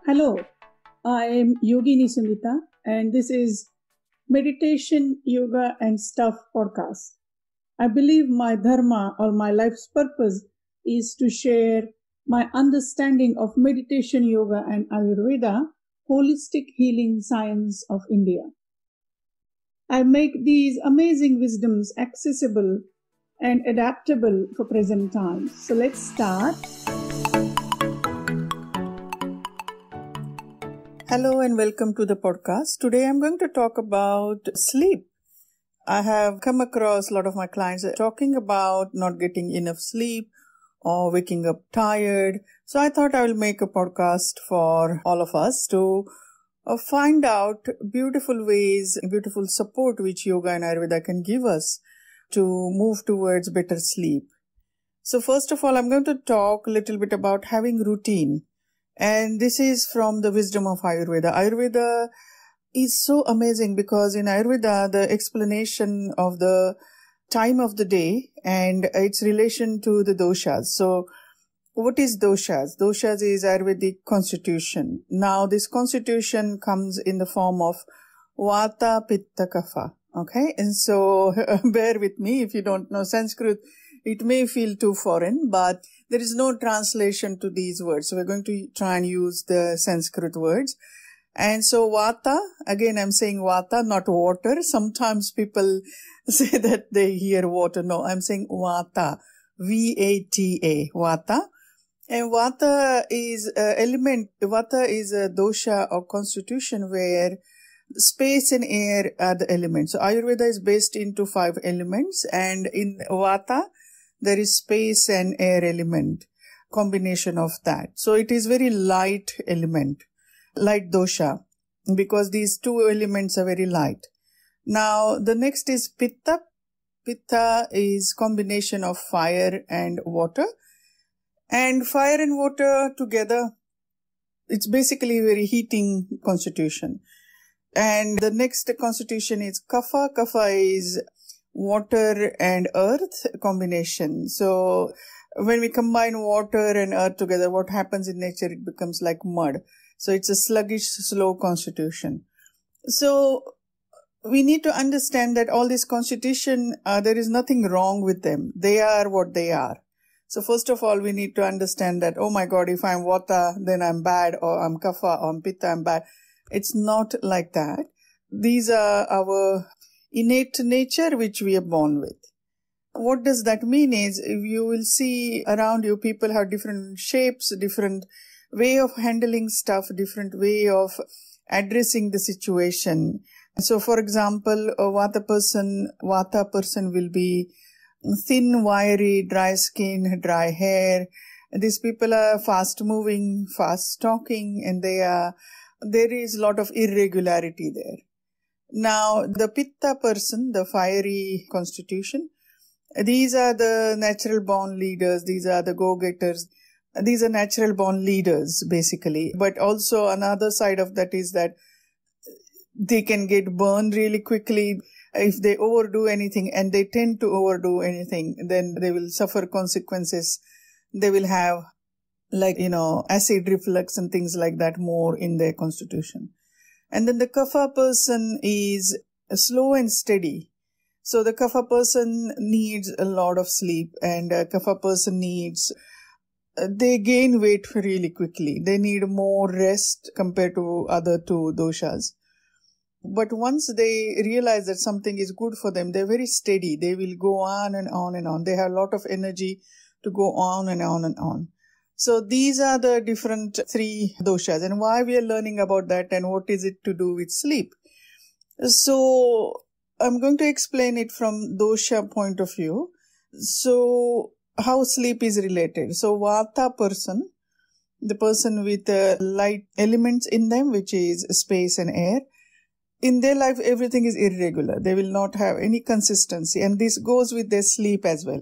Hello, I am Yogini Sunita, and this is Meditation, Yoga, and Stuff podcast. I believe my dharma or my life's purpose is to share my understanding of meditation, yoga, and Ayurveda, holistic healing science of India. I make these amazing wisdoms accessible and adaptable for present times. So let's start. Hello and welcome to the podcast. Today I'm going to talk about sleep. I have come across a lot of my clients talking about not getting enough sleep or waking up tired. So I thought I will make a podcast for all of us to find out beautiful ways, beautiful support which yoga and Ayurveda can give us to move towards better sleep. So first of all, I'm going to talk a little bit about having routine. And this is from the wisdom of Ayurveda. Ayurveda is so amazing because in Ayurveda, the explanation of the time of the day and its relation to the doshas. So what is doshas? Doshas is Ayurvedic constitution. Now this constitution comes in the form of Vata, Pitta, Kapha. Okay. And so bear with me if you don't know Sanskrit. It may feel too foreign, but there is no translation to these words. So we're going to try and use the Sanskrit words. And so Vata, again I'm saying Vata, not water. Sometimes people say that they hear water. No, I'm saying Vata, V-A-T-A, Vata. And Vata is an element, Vata is a dosha or constitution where space and air are the elements. So Ayurveda is based into 5 elements, and in Vata, there is space and air element, combination of that. So it is very light element, light dosha, because these 2 elements are very light. Now, the next is Pitta. Pitta is combination of fire and water. And fire and water together, it's basically a very heating constitution. And the next constitution is Kapha. Kapha is water and earth combination. So when we combine water and earth together, what happens in nature? It becomes like mud. So it's a sluggish, slow constitution. So we need to understand that all this constitution, there is nothing wrong with them. They are what they are. So first of all, we need to understand that, oh my God, if I'm Vata, then I'm bad, or I'm Kapha, or I'm Pitta, I'm bad. It's not like that. These are our innate nature which we are born with. What does that mean is, you will see around you, people have different shapes, different way of handling stuff, different way of addressing the situation. So for example, a Vata person will be thin, wiry, dry skin, dry hair. These people are fast moving, fast talking, and there is a lot of irregularity there. Now, the Pitta person, the fiery constitution, these are the natural born leaders. These are the go-getters. These are natural born leaders, basically. But also another side of that is that they can get burned really quickly if they overdo anything, and they tend to overdo anything, then they will suffer consequences. They will have acid reflux and things like that more in their constitution. And then the Kapha person is slow and steady. So the Kapha person needs a lot of sleep, and a Kapha person they gain weight really quickly. They need more rest compared to other 2 doshas. But once they realize that something is good for them, they're very steady. They will go on and on and on. They have a lot of energy to go on and on and on. So these are the different 3 doshas, and why we are learning about that and what is it to do with sleep. So I'm going to explain it from dosha point of view. So how sleep is related. So Vata person, the person with light elements in them, which is space and air, in their life everything is irregular. They will not have any consistency, and this goes with their sleep as well.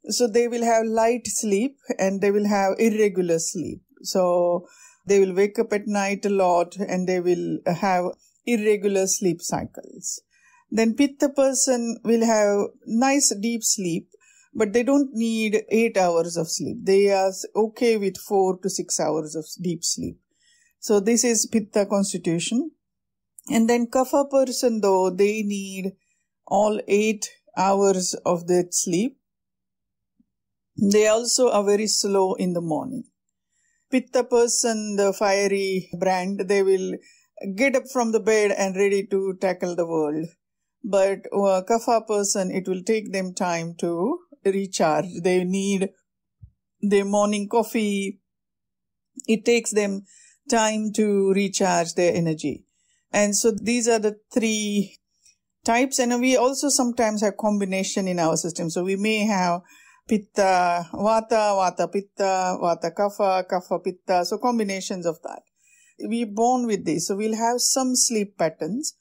So they will have light sleep and they will have irregular sleep. So they will wake up at night a lot and they will have irregular sleep cycles. Then Pitta person will have nice deep sleep, but they don't need 8 hours of sleep. They are okay with 4 to 6 hours of deep sleep. So this is Pitta constitution. And then Kapha person, though, they need all 8 hours of their sleep. They also are very slow in the morning. Pitta person, the fiery brand, they will get up from the bed and ready to tackle the world. But Kapha person, it will take them time to recharge. They need their morning coffee. It takes them time to recharge their energy. And so these are the 3 types. And we also sometimes have combination in our system. So we may have Pitta, Vata, Vata, Pitta, Vata, Kapha, Kapha, Pitta. So combinations of that. We're born with this. So we'll have some sleep patterns.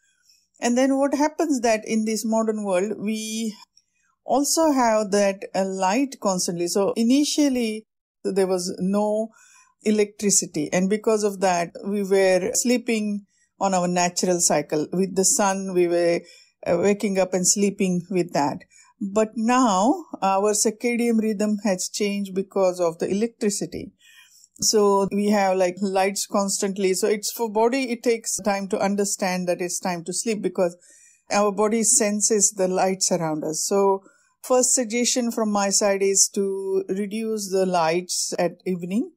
And then what happens that in this modern world, we also have that light constantly. So initially, there was no electricity. And because of that, we were sleeping on our natural cycle. With the sun, we were waking up and sleeping with that. But now our circadian rhythm has changed because of the electricity. So we have like lights constantly. So it's for body, it takes time to understand that it's time to sleep because our body senses the lights around us. So first suggestion from my side is to reduce the lights at evening.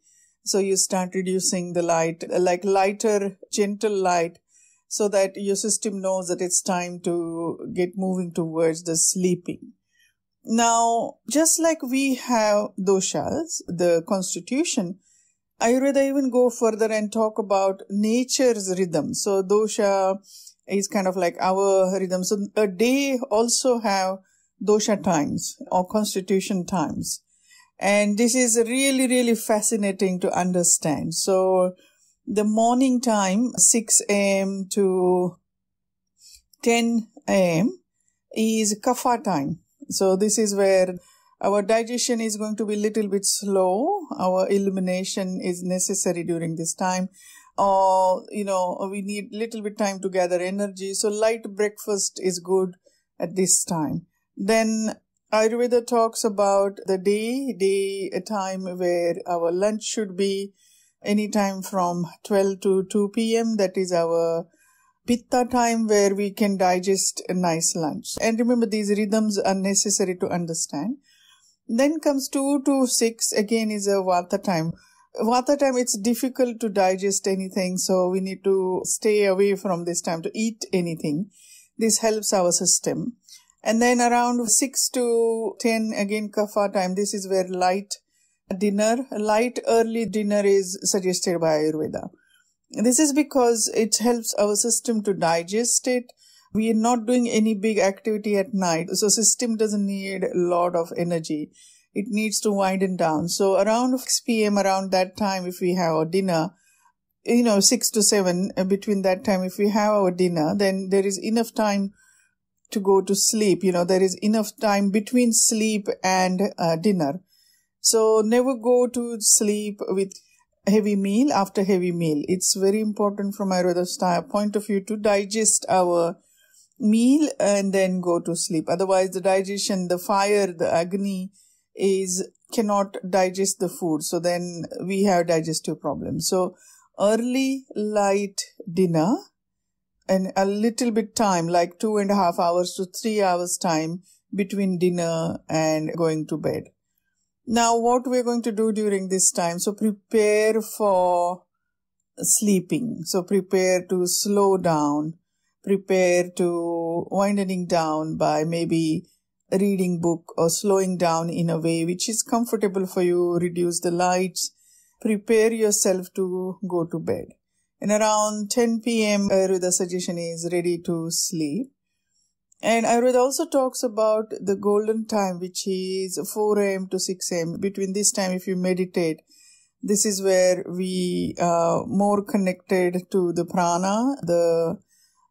So you start reducing the light, like lighter, gentle light, so that your system knows that it's time to get moving towards the sleeping. Now, just like we have doshas, the constitution, Ayurveda even go further and talk about nature's rhythm. So dosha is kind of like our rhythm. So a day also have dosha times or constitution times. And this is really, really fascinating to understand. So the morning time, 6 a.m. to 10 a.m. is kapha time. So this is where our digestion is going to be a little bit slow. Our elimination is necessary during this time. Or, we need little bit time to gather energy. So light breakfast is good at this time. Then Ayurveda talks about the day time where our lunch should be anytime from 12 to 2 p.m. That is our Pitta time where we can digest a nice lunch. And remember, these rhythms are necessary to understand. Then comes 2 to 6, again is a Vata time. Vata time, it's difficult to digest anything, so we need to stay away from this time to eat anything. This helps our system. And then around 6 to 10, again Kapha time, this is where light early dinner is suggested by Ayurveda. This is because it helps our system to digest it. We are not doing any big activity at night, so system doesn't need a lot of energy. It needs to wind down. So around 6 p.m., around that time, if we have our dinner, 6 to 7, between that time, if we have our dinner, then there is enough time to go to sleep. There is enough time between sleep and dinner. So never go to sleep with heavy meal after heavy meal. It's very important from Ayurveda's point of view to digest our meal and then go to sleep. Otherwise, the digestion, the fire, the agni cannot digest the food. So then we have digestive problems. So early light dinner and a little bit time, like 2.5 hours to 3 hours time between dinner and going to bed. Now, what we're going to do during this time, so prepare for sleeping. So prepare to slow down, prepare to winding down by maybe reading book or slowing down in a way which is comfortable for you, reduce the lights, prepare yourself to go to bed. And around 10 p.m., Ayurveda suggestion is ready to sleep. And Ayurveda also talks about the golden time, which is 4 a.m. to 6 a.m. Between this time, if you meditate, this is where we are more connected to the prana, the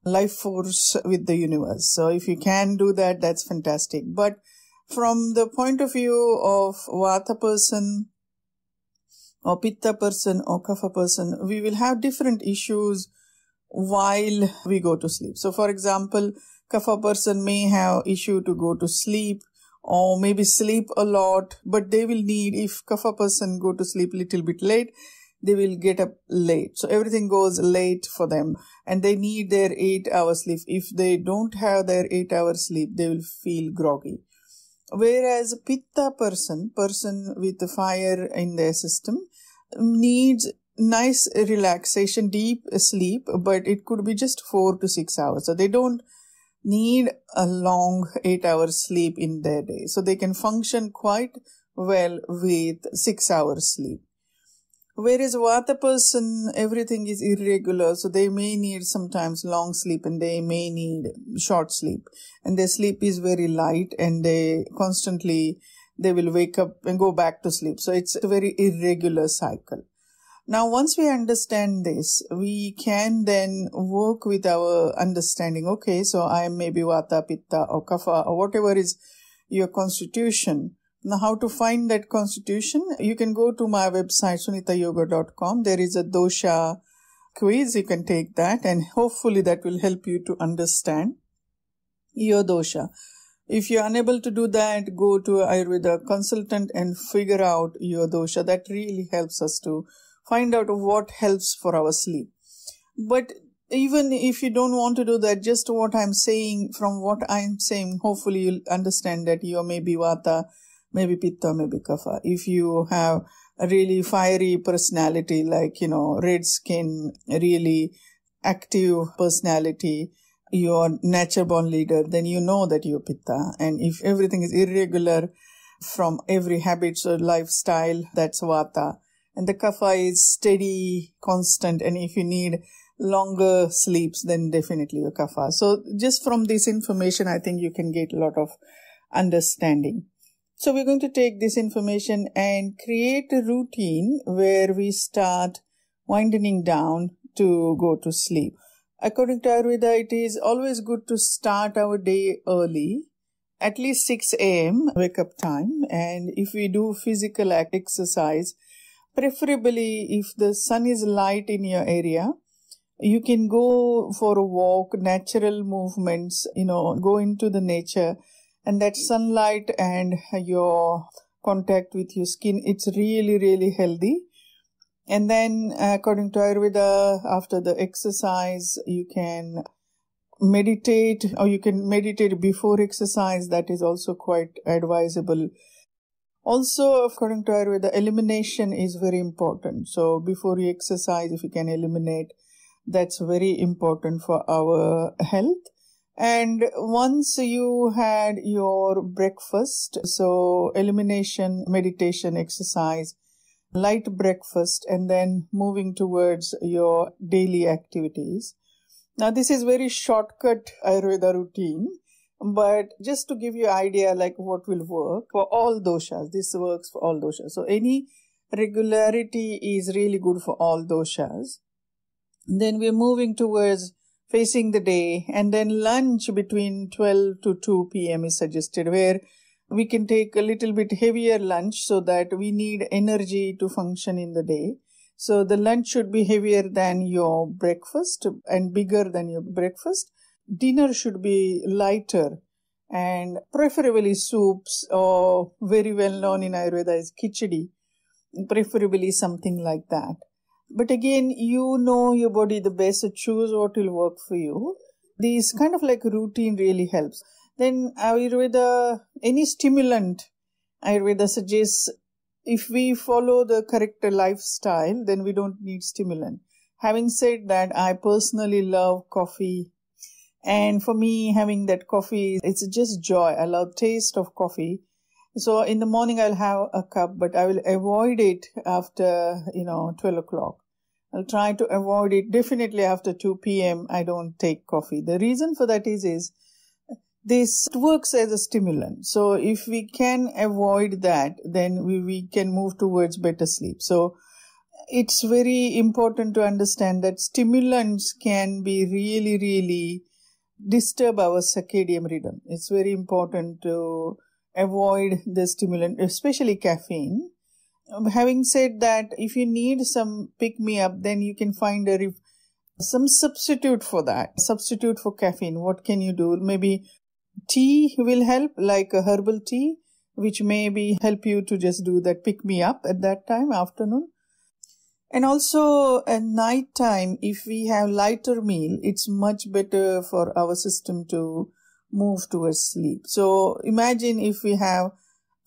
life force with the universe. So if you can do that, that's fantastic. But from the point of view of Vata person or Pitta person or Kapha person, we will have different issues while we go to sleep. So for example, Kapha person may have issue to go to sleep or maybe sleep a lot, but they will need, if Kapha person go to sleep little bit late, they will get up late. So everything goes late for them and they need their 8 hour sleep. If they don't have their 8 hour sleep, they will feel groggy. Whereas a Pitta person with the fire in their system, needs nice relaxation, deep sleep, but it could be just 4 to 6 hours. So they don't need a long 8 hour sleep in their day. So they can function quite well with 6 hours sleep. Whereas Vata person, everything is irregular. So they may need sometimes long sleep and they may need short sleep. And their sleep is very light and they will wake up and go back to sleep. So it's a very irregular cycle. Now, once we understand this, we can then work with our understanding. Okay, so I am maybe Vata, Pitta or Kapha or whatever is your constitution. Now, how to find that constitution? You can go to my website, sunitayoga.com. There is a dosha quiz. You can take that and hopefully that will help you to understand your dosha. If you're unable to do that, go to an Ayurveda consultant and figure out your dosha. That really helps us to find out what helps for our sleep. But even if you don't want to do that, just what I'm saying, from what I'm saying, hopefully you'll understand that you may be Vata, maybe Pitta, maybe Kapha. If you have a really fiery personality, like, red skin, really active personality, you're natural born leader, then you know that you're Pitta. And if everything is irregular from every habits or lifestyle, that's Vata. And the Kapha is steady, constant. And if you need longer sleeps, then definitely you're Kapha. So just from this information, I think you can get a lot of understanding. So we're going to take this information and create a routine where we start winding down to go to sleep. According to Ayurveda, it is always good to start our day early, at least 6 a.m. wake up time. And if we do physical exercise, preferably if the sun is light in your area, you can go for a walk, natural movements, go into the nature, and that sunlight and your contact with your skin, it's really, really healthy. And then according to Ayurveda, after the exercise, you can meditate, or you can meditate before exercise. That is also quite advisable. Also, according to Ayurveda, elimination is very important. So before you exercise, if you can eliminate, that's very important for our health. And once you had your breakfast, so elimination, meditation, exercise, light breakfast, and then moving towards your daily activities. Now, this is very shortcut Ayurveda routine, but just to give you an idea like what will work for all doshas. This works for all doshas. So any regularity is really good for all doshas. Then we're moving towards facing the day, and then lunch between 12 to 2 p.m. is suggested, where we can take a little bit heavier lunch so that we need energy to function in the day. So the lunch should be heavier than your breakfast and bigger than your breakfast. Dinner should be lighter and preferably soups, or very well known in Ayurveda is khichdi, preferably something like that. But again, you know your body the best, so choose what will work for you. This kind of like routine really helps. Then Ayurveda, any stimulant, Ayurveda suggests if we follow the correct lifestyle, then we don't need stimulant. Having said that, I personally love coffee. And for me, having that coffee, it's just joy. I love taste of coffee. So in the morning, I'll have a cup, but I will avoid it after, 12 o'clock. I'll try to avoid it. Definitely after 2 p.m., I don't take coffee. The reason for that is this works as a stimulant. So if we can avoid that, then we can move towards better sleep. So it's very important to understand that stimulants can be really, really disturb our circadian rhythm. It's very important to avoid the stimulant, especially caffeine. Having said that, if you need some pick-me-up, then you can find some substitute for that. Substitute for caffeine. What can you do? Maybe tea will help, like a herbal tea, which maybe help you to just do that pick-me-up at that time, afternoon. And also at night time, if we have lighter meal, it's much better for our system to move towards sleep. So imagine if we have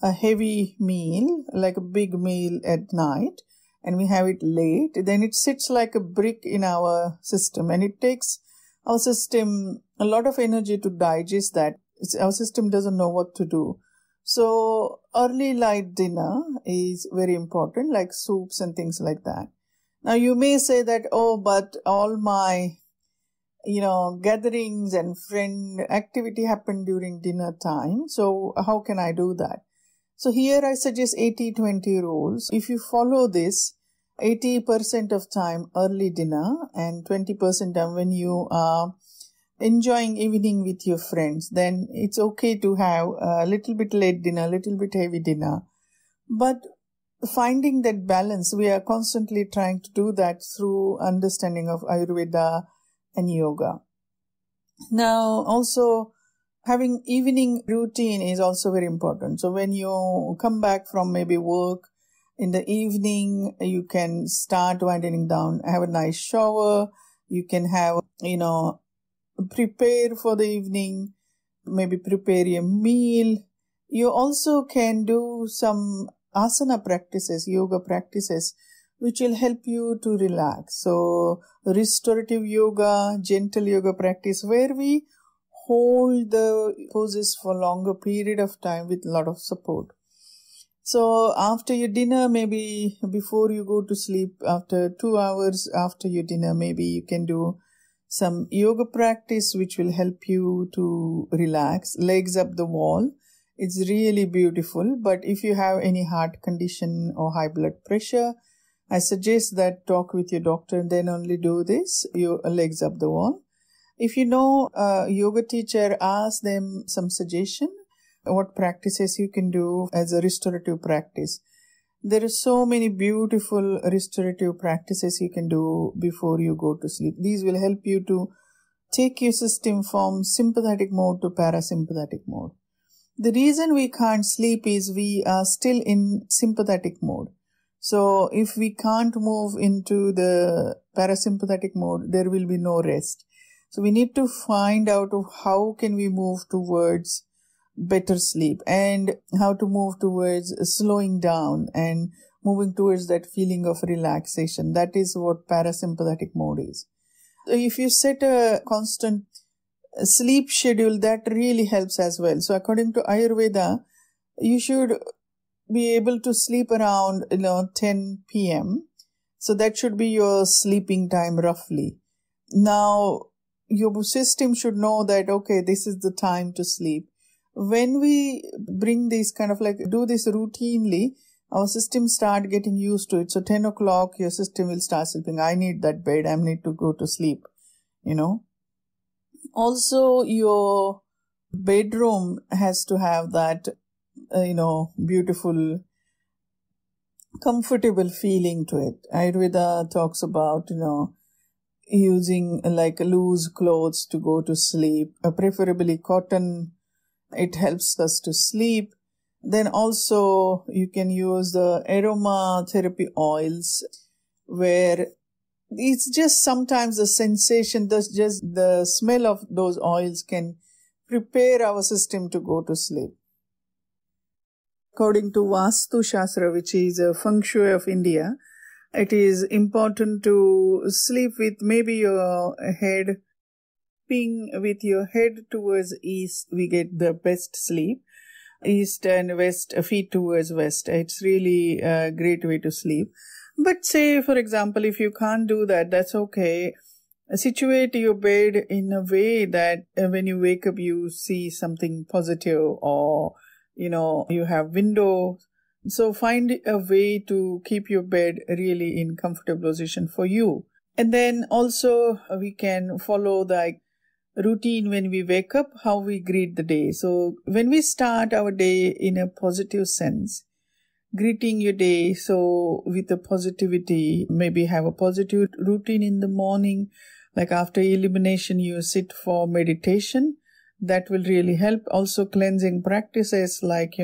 a heavy meal, like a big meal at night, and we have it late, then it sits like a brick in our system, and it takes our system a lot of energy to digest that. Our system doesn't know what to do. So early light dinner is very important, like soups and things like that. Now you may say that, oh, but all my, gatherings and friend activity happen during dinner time. So how can I do that? So here I suggest 80-20 rules. If you follow this, 80% of time early dinner and 20% time when you are enjoying evening with your friends, then it's okay to have a little bit late dinner, a little bit heavy dinner. But finding that balance, we are constantly trying to do that through understanding of Ayurveda and yoga. Now, also having evening routine is also very important. So when you come back from maybe work in the evening, you can start winding down, have a nice shower. You can have, prepare for the evening, maybe prepare a meal. You also can do some asana practices, yoga practices, which will help you to relax. So restorative yoga, gentle yoga practice, where we hold the poses for longer period of time with a lot of support. So after your dinner, maybe before you go to sleep, after 2 hours after your dinner, maybe you can do some yoga practice which will help you to relax. Legs up the wall. It's really beautiful. But if you have any heart condition or high blood pressure, I suggest that talk with your doctor and then only do this, your legs up the wall. If you know a yoga teacher, ask them some suggestion, what practices you can do as a restorative practice. There are so many beautiful restorative practices you can do before you go to sleep. These will help you to take your system from sympathetic mode to parasympathetic mode. The reason we can't sleep is we are still in sympathetic mode. So if we can't move into the parasympathetic mode, there will be no rest. So we need to find out how can we move towards better sleep and how to move towards slowing down and moving towards that feeling of relaxation. That is what parasympathetic mode is. So if you set a constant sleep schedule, that really helps as well. So according to Ayurveda, you should be able to sleep around 10 p.m. So that should be your sleeping time roughly. Now your system should know that, okay, this is the time to sleep. When we bring this do this routinely, our system start getting used to it. So 10 o'clock, your system will start sleeping. I need that bed. I need to go to sleep, Also, your bedroom has to have that, beautiful, comfortable feeling to it. Ayurveda talks about, using like loose clothes to go to sleep, preferably cotton. It helps us to sleep. Then also you can use the aromatherapy oils, where it's just sometimes the sensation, just the smell of those oils can prepare our system to go to sleep. According to Vastu Shastra, which is a feng shui of India, it is important to sleep with maybe your head with your head towards east. We get the best sleep. East and west, feet towards west. It's really a great way to sleep. But say, for example, if you can't do that, that's okay. Situate your bed in a way that when you wake up, you see something positive, or, you have windows. So find a way to keep your bed really in comfortable position for you. And then also we can follow the routine when we wake up, how we greet the day. So when we start our day in a positive sense, greeting your day, so with a positivity, maybe have a positive routine in the morning, like after elimination, you sit for meditation. That will really help. Also cleansing practices like,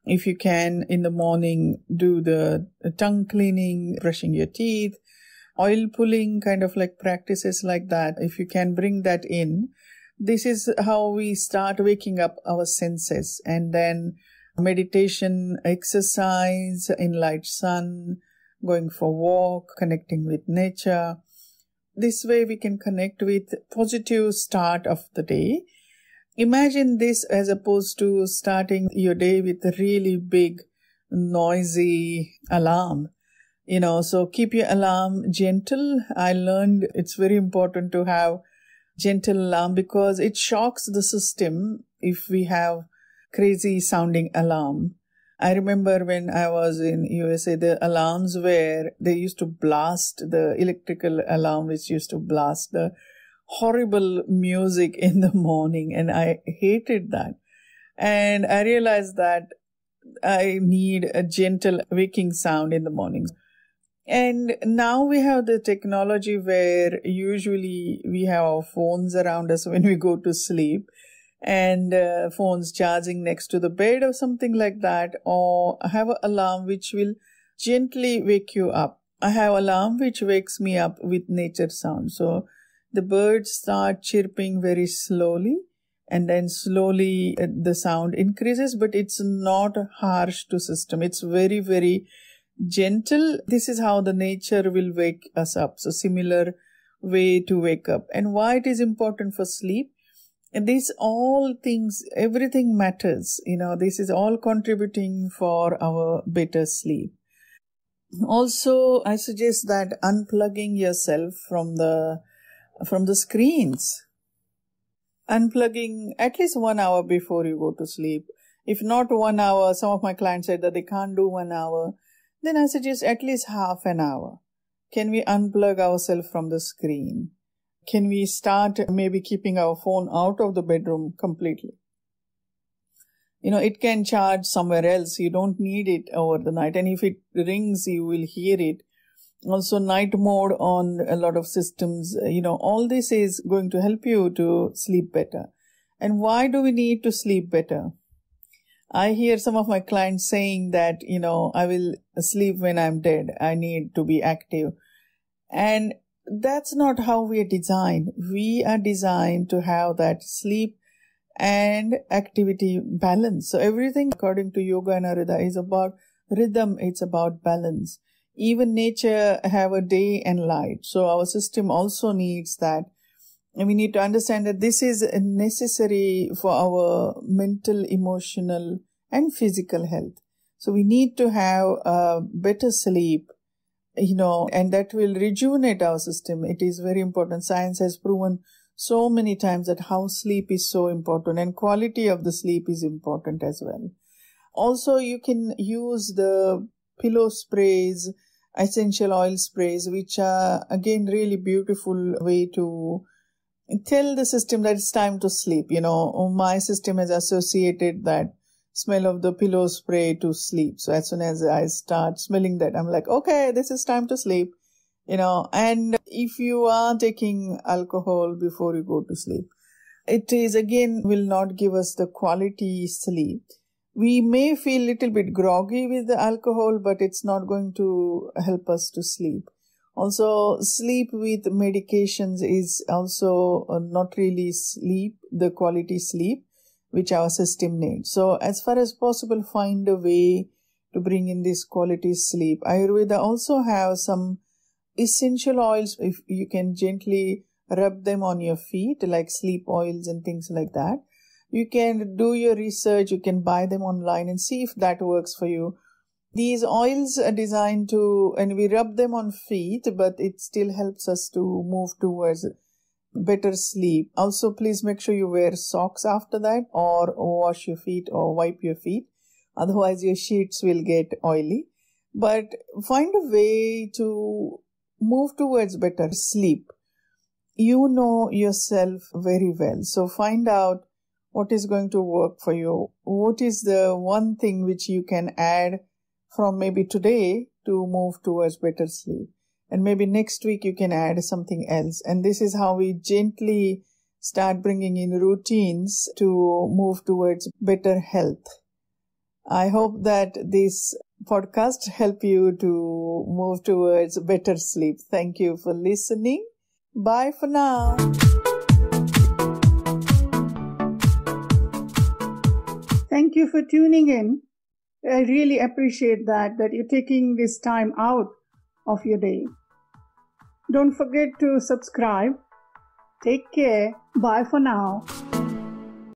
If you can, in the morning, do the tongue cleaning, brushing your teeth, oil pulling, kind of like practices like that. If you can bring that in, this is how we start waking up our senses. And then meditation, exercise in light sun, going for walk, connecting with nature. This way we can connect with positive start of the day. Imagine this as opposed to starting your day with a really big, noisy alarm. So keep your alarm gentle. I learned it's very important to have gentle alarm because it shocks the system if we have crazy sounding alarm. I remember when I was in USA, the alarms they used to blast the electrical alarm, which used to blast the horrible music in the morning, and I hated that. And I realized that I need a gentle waking sound in the mornings. And now we have the technology where usually we have our phones around us when we go to sleep, and phones charging next to the bed or something like that, or I have an alarm which will gently wake you up. I have an alarm which wakes me up with nature sound. So the birds start chirping very slowly, and then slowly the sound increases, but it's not harsh to system. It's very, very gentle. This is how the nature will wake us up. So similar way to wake up. And why it is important for sleep? And these all things, everything matters. This is all contributing for our better sleep. Also, I suggest that unplugging yourself from the screens. Unplugging at least 1 hour before you go to sleep. If not 1 hour, some of my clients said that they can't do 1 hour. Then I suggest at least half an hour. Can we unplug ourselves from the screen? Can we start maybe keeping our phone out of the bedroom completely? It can charge somewhere else. You don't need it over the night. And if it rings, you will hear it. Also, night mode on a lot of systems. All this is going to help you to sleep better. And why do we need to sleep better? I hear some of my clients saying that, I will sleep when I'm dead. I need to be active. And that's not how we are designed. We are designed to have that sleep and activity balance. So everything according to Yoga and Ayurveda is about rhythm. It's about balance. Even nature have a day and light. So our system also needs that. And we need to understand that this is necessary for our mental, emotional, and physical health. So we need to have a better sleep, and that will rejuvenate our system. It is very important. Science has proven so many times that how sleep is so important, and quality of the sleep is important as well. Also, you can use the pillow sprays, essential oil sprays, which are again really beautiful way to tell the system that it's time to sleep. My system has associated that smell of the pillow spray to sleep. So as soon as I start smelling that, I'm like, okay, this is time to sleep. And if you are taking alcohol before you go to sleep, it is again will not give us the quality sleep. We may feel a little bit groggy with the alcohol, but it's not going to help us to sleep. Also, sleep with medications is also not really the quality sleep which our system needs. So as far as possible, find a way to bring in this quality sleep. Ayurveda also have some essential oils. If you can gently rub them on your feet, like sleep oils and things like that. You can do your research. You can buy them online and see if that works for you. These oils are designed and we rub them on feet, but it still helps us to move towards better sleep. Also, please make sure you wear socks after that, or wash your feet or wipe your feet. Otherwise, your sheets will get oily. But find a way to move towards better sleep. You know yourself very well. So find out what is going to work for you. What is the one thing which you can add from maybe today to move towards better sleep. And maybe next week you can add something else. And this is how we gently start bringing in routines to move towards better health. I hope that this podcast help you to move towards better sleep. Thank you for listening. Bye for now. Thank you for tuning in. I really appreciate that you're taking this time out of your day. Don't forget to subscribe. Take care. Bye for now.